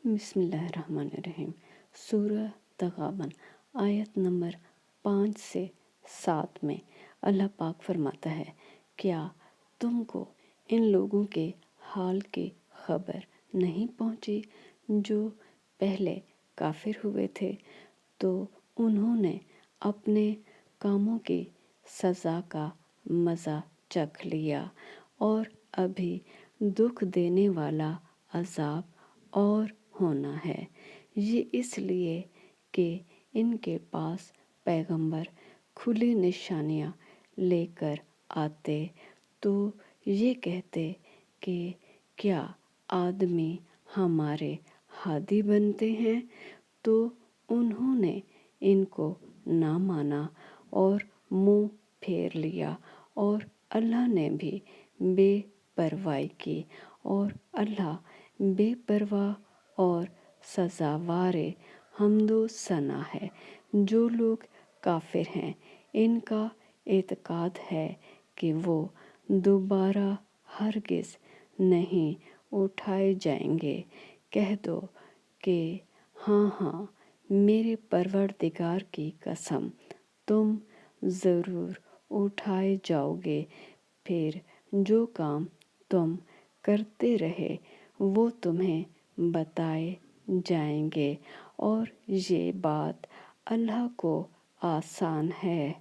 بسم اللہ الرحمن الرحیم۔ سورہ تغابن آیت نمبر 5 سے 7 میں اللہ پاک فرماتا ہے، کیا تم کو ان لوگوں کے حال کی خبر نہیں پہنچی جو پہلے کافر ہوئے تھے؟ تو انہوں نے اپنے کاموں کی سزا کا مزہ چکھ لیا، اور ابھی دکھ دینے والا عذاب اور ہونا ہے۔ یہ اس لیے کہ ان کے پاس پیغمبر کھلی نشانیاں لے کر آتے تو یہ کہتے کہ کیا آدمی ہمارے ہادی بنتے ہیں؟ تو انہوں نے ان کو نہ مانا اور منہ پھیر لیا، اور اللہ نے بھی بے پرواہی کی، اور اللہ بے پرواہ اور سزاوار حمد و ثنا ہے۔ جو لوگ کافر ہیں ان کا اعتقاد ہے کہ وہ دوبارہ ہرگز نہیں اٹھائے جائیں گے۔ کہہ دو کہ ہاں ہاں، میرے پروردگار کی قسم، تم ضرور اٹھائے جاؤ گے، پھر جو کام تم کرتے رہے وہ تمہیں بتائے جائیں گے، اور یہ بات اللہ کو آسان ہے۔